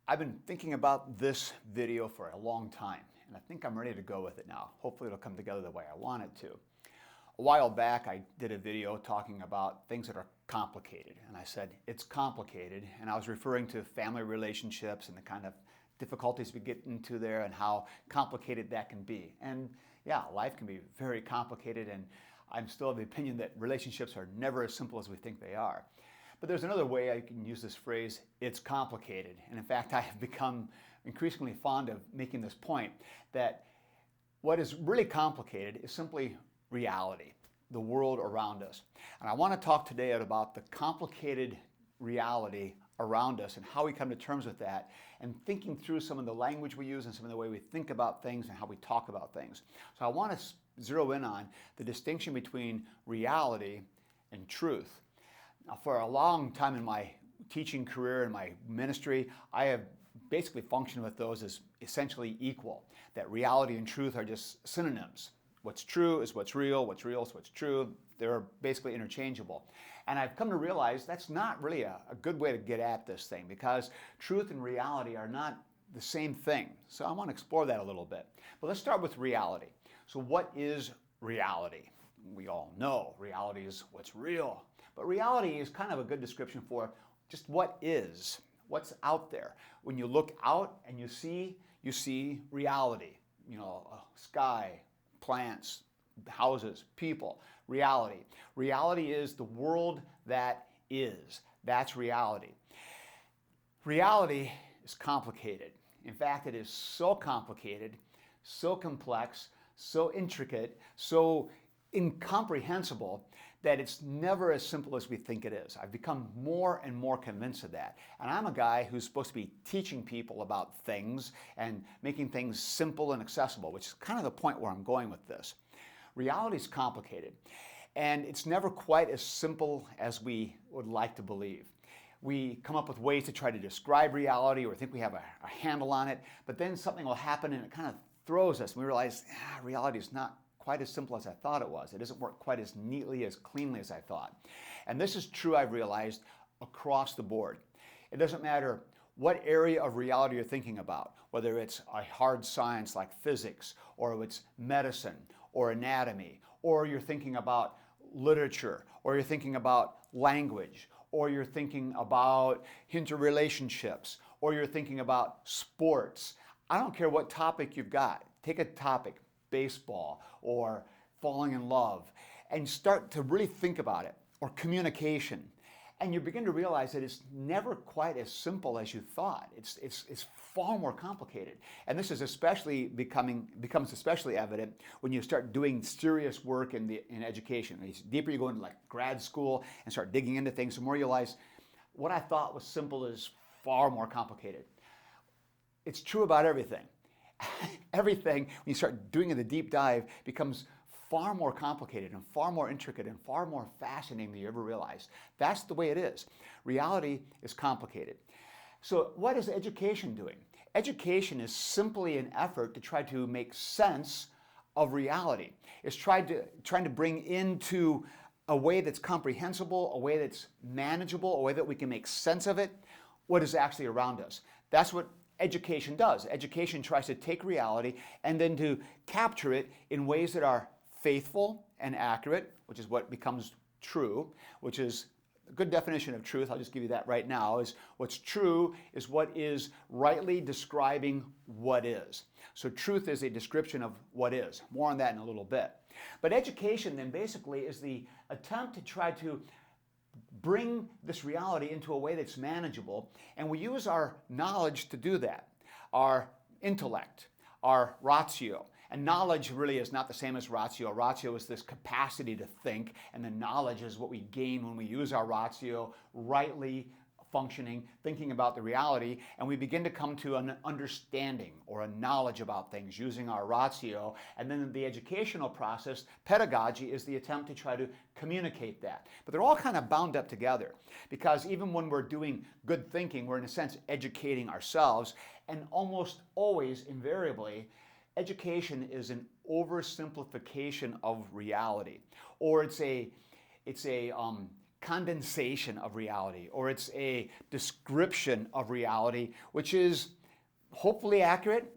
I've been thinking about this video for a long time, and I think I'm ready to go with it now. Hopefully it'll come together the way I want it to. A while back, I did a video talking about things that are complicated, and I said it's complicated, and I was referring to family relationships and the kind of difficulties we get into there and how complicated that can be. And yeah, life can be very complicated, and I'm still of the opinion that relationships are never as simple as we think they are. But there's another way I can use this phrase, it's complicated. And in fact, I have become increasingly fond of making this point that what is really complicated is simply reality, the world around us. And I want to talk today about the complicated reality around us and how we come to terms with that, and thinking through some of the language we use and some of the way we think about things and how we talk about things. So I want to zero in on the distinction between reality and truth. Now, for a long time in my teaching career and my ministry, I have basically functioned with those as essentially equal, that reality and truth are just synonyms. What's true is what's real is what's true. They're basically interchangeable. And I've come to realize that's not really a good way to get at this thing, because truth and reality are not the same thing. So I want to explore that a little bit. But let's start with reality. So what is reality? We all know reality is what's real. But reality is kind of a good description for just what is, what's out there. When you look out and you see reality. You know, sky, plants, houses, people, reality. Reality is the world that is. That's reality. Reality is complicated. In fact, it is so complicated, so complex, so intricate, so incomprehensible that it's never as simple as we think it is. I've become more and more convinced of that. And I'm a guy who's supposed to be teaching people about things and making things simple and accessible, which is kind of the point where I'm going with this. Reality is complicated, and it's never quite as simple as we would like to believe. We come up with ways to try to describe reality or think we have a handle on it, but then something will happen and it kind of throws us, and we realize reality is not quite as simple as I thought it was. It doesn't work quite as neatly, as cleanly as I thought. And this is true, I've realized, across the board. It doesn't matter what area of reality you're thinking about, whether it's a hard science like physics, or it's medicine, or anatomy, or you're thinking about literature, or you're thinking about language, or you're thinking about interrelationships, or you're thinking about sports. I don't care what topic you've got. Take a topic, baseball or falling in love, and start to really think about it, or communication. And you begin to realize that it's never quite as simple as you thought. It's far more complicated. And this is becomes especially evident when you start doing serious work in education. The deeper you go into like grad school and start digging into things, the more you realize what I thought was simple is far more complicated. It's true about everything. Everything, when you start doing the deep dive, becomes far more complicated and far more intricate and far more fascinating than you ever realized. That's the way it is. Reality is complicated. So what is education doing? Education is simply an effort to try to make sense of reality. It's trying to bring into a way that's comprehensible, a way that's manageable, a way that we can make sense of it, what is actually around us. That's what education does. Education tries to take reality and then to capture it in ways that are faithful and accurate, which is what becomes true, which is a good definition of truth. I'll just give you that right now. Is what's true is what is rightly describing what is. So truth is a description of what is. More on that in a little bit. But education then basically is the attempt to try to bring this reality into a way that's manageable, and we use our knowledge to do that, our intellect, our ratio. And knowledge really is not the same as ratio. Ratio is this capacity to think, and the knowledge is what we gain when we use our ratio rightly functioning, thinking about the reality, and we begin to come to an understanding or a knowledge about things using our ratio. And then the educational process, pedagogy, is the attempt to try to communicate that. But they're all kind of bound up together, because even when we're doing good thinking, we're in a sense educating ourselves, and almost always, invariably, education is an oversimplification of reality, or it's a condensation of reality, or it's a description of reality, which is hopefully accurate,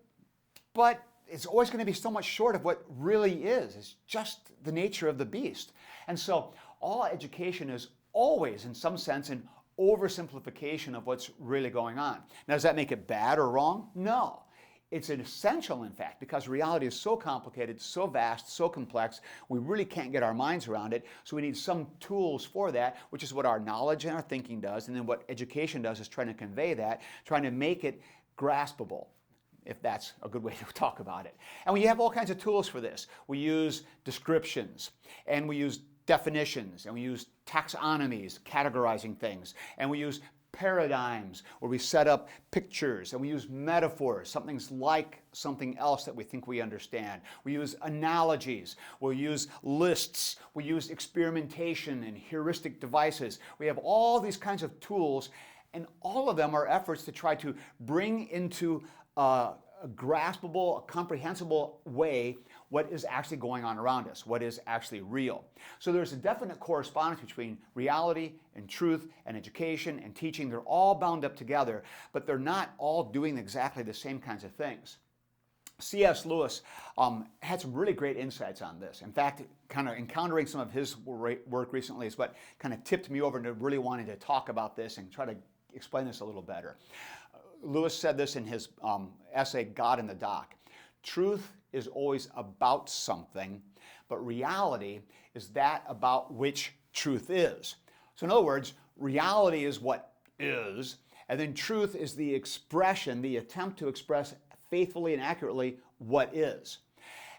but it's always going to be so much short of what really is. It's just the nature of the beast. And so all education is always, in some sense, an oversimplification of what's really going on. Now, does that make it bad or wrong? No. It's an essential, in fact, because reality is so complicated, so vast, so complex, we really can't get our minds around it. So we need some tools for that, which is what our knowledge and our thinking does. And then what education does is trying to convey that, trying to make it graspable, if that's a good way to talk about it. And we have all kinds of tools for this. We use descriptions, and we use definitions, and we use taxonomies, categorizing things, and we use paradigms where we set up pictures, and we use metaphors, something's like something else that we think we understand. We use analogies, we'll use lists, we use experimentation and heuristic devices. We have all these kinds of tools, and all of them are efforts to try to bring into a graspable, a comprehensible way what is actually going on around us, what is actually real. So there's a definite correspondence between reality and truth and education and teaching. They're all bound up together, but they're not all doing exactly the same kinds of things. C.S. Lewis had some really great insights on this. In fact, kind of encountering some of his work recently is what kind of tipped me over into really wanting to talk about this and try to explain this a little better. Lewis said this in his essay, God in the Dock. Truth is always about something, but reality is that about which truth is. So in other words, reality is what is, and then truth is the expression, the attempt to express faithfully and accurately what is.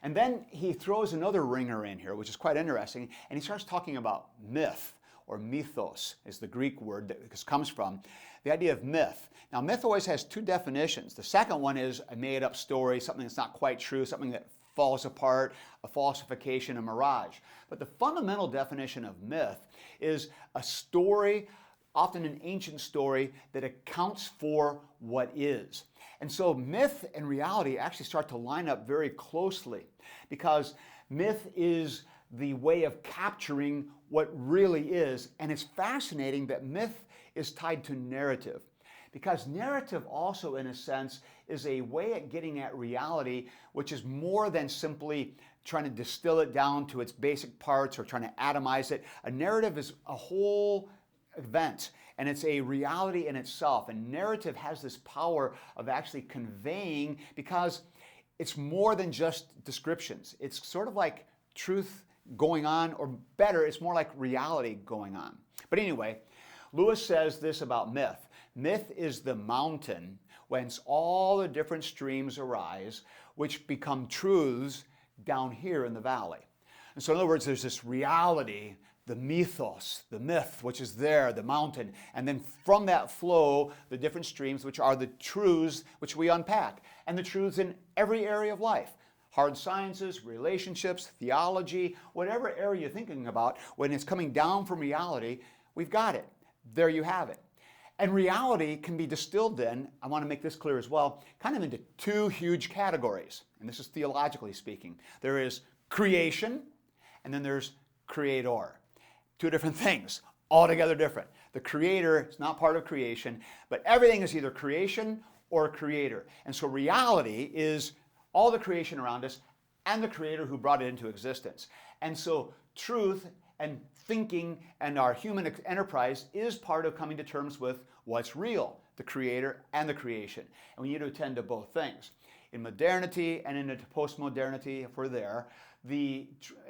And then he throws another ringer in here, which is quite interesting, and he starts talking about myth, or mythos is the Greek word that this comes from, the idea of myth. Now, myth always has two definitions. The second one is a made-up story, something that's not quite true, something that falls apart, a falsification, a mirage. But the fundamental definition of myth is a story, often an ancient story, that accounts for what is. And so myth and reality actually start to line up very closely, because myth is the way of capturing what really is. And it's fascinating that myth is tied to narrative, because narrative also, in a sense, is a way at getting at reality, which is more than simply trying to distill it down to its basic parts or trying to atomize it. A narrative is a whole event, and it's a reality in itself. And narrative has this power of actually conveying, because it's more than just descriptions. It's sort of like truth going on, or better, it's more like reality going on. But anyway, Lewis says this about myth. Myth is the mountain whence all the different streams arise, which become truths down here in the valley. And so in other words, there's this reality, the mythos, the myth, which is there, the mountain. And then from that flow, the different streams, which are the truths which we unpack. And the truths in every area of life. Hard sciences, relationships, theology, whatever area you're thinking about, when it's coming down from reality, we've got it. There you have it. And reality can be distilled then, I want to make this clear as well, kind of into two huge categories. And this is theologically speaking. There is creation, and then there's creator. Two different things, altogether different. The creator is not part of creation, but everything is either creation or creator. And so reality is all the creation around us and the creator who brought it into existence. And so truth and thinking and our human enterprise is part of coming to terms with what's real, the creator and the creation. And we need to attend to both things. In modernity and into postmodernity, if we're there, the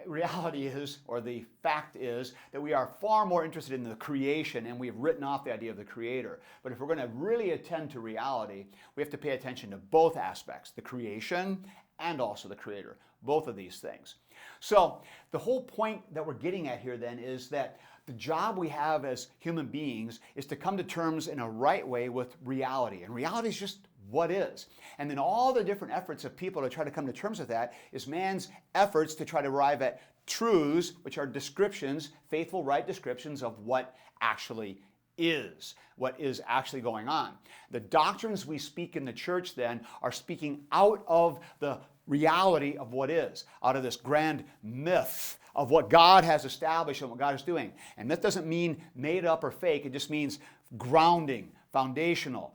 reality is, or the fact is, that we are far more interested in the creation, and we've written off the idea of the creator. But if we're going to really attend to reality, we have to pay attention to both aspects, the creation and also the creator, both of these things. So the whole point that we're getting at here then is that the job we have as human beings is to come to terms in a right way with reality. And reality is just what is. And then all the different efforts of people to try to come to terms with that is man's efforts to try to arrive at truths, which are descriptions, faithful, right descriptions of what actually is, what is actually going on. The doctrines we speak in the church then are speaking out of the reality of what is, out of this grand myth of what God has established and what God is doing. And myth doesn't mean made up or fake. It just means grounding, foundational.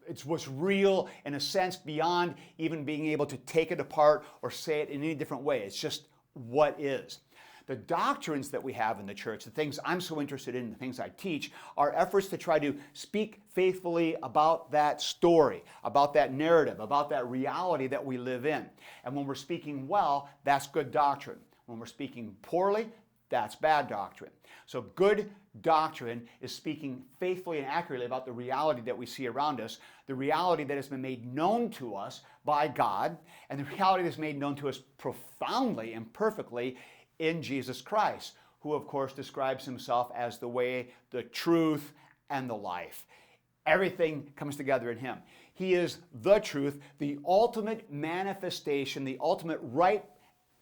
It's what's real in a sense beyond even being able to take it apart or say it in any different way. It's just what is. The doctrines that we have in the church, the things I'm so interested in, the things I teach, are efforts to try to speak faithfully about that story, about that narrative, about that reality that we live in. And when we're speaking well, that's good doctrine. When we're speaking poorly, that's bad doctrine. So good doctrine is speaking faithfully and accurately about the reality that we see around us, the reality that has been made known to us by God, and the reality that's made known to us profoundly and perfectly in Jesus Christ, who of course describes himself as the way, the truth, and the life. Everything comes together in him. He is the truth, the ultimate manifestation, the ultimate right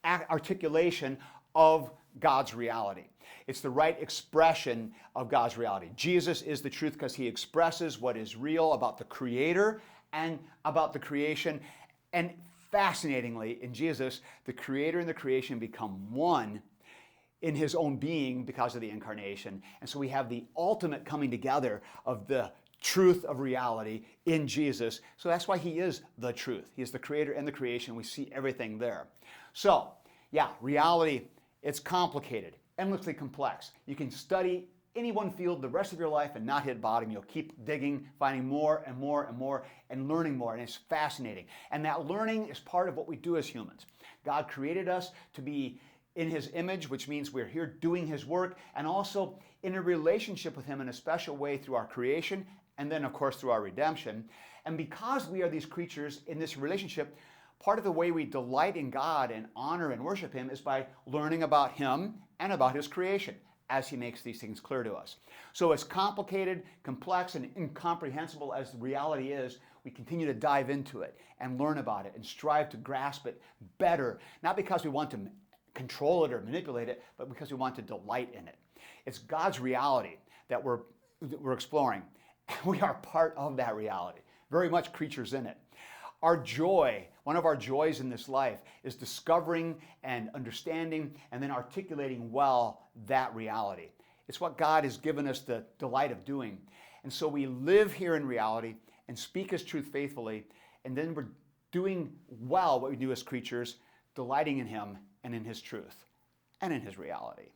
articulation of God's reality. It's the right expression of God's reality. Jesus is the truth because he expresses what is real about the Creator and about the creation. And fascinatingly, in Jesus, the Creator and the creation become one in his own being because of the incarnation. And so we have the ultimate coming together of the truth of reality in Jesus. So that's why he is the truth. He is the Creator and the creation. We see everything there. So, yeah, reality, it's complicated, endlessly complex. You can study any one field the rest of your life and not hit bottom. You'll keep digging, finding more and more and more, and learning more, and it's fascinating. And that learning is part of what we do as humans. God created us to be in his image, which means we're here doing his work, and also in a relationship with him in a special way through our creation, and then of course through our redemption. And because we are these creatures in this relationship, part of the way we delight in God and honor and worship him is by learning about him and about his creation as he makes these things clear to us. So as complicated, complex, and incomprehensible as the reality is, we continue to dive into it and learn about it and strive to grasp it better, not because we want to control it or manipulate it, but because we want to delight in it. It's God's reality that we're exploring. We are part of that reality, very much creatures in it. Our joy, one of our joys in this life, is discovering and understanding and then articulating well that reality. It's what God has given us the delight of doing. And so we live here in reality and speak his truth faithfully, and then we're doing well what we do as creatures, delighting in him and in his truth and in his reality.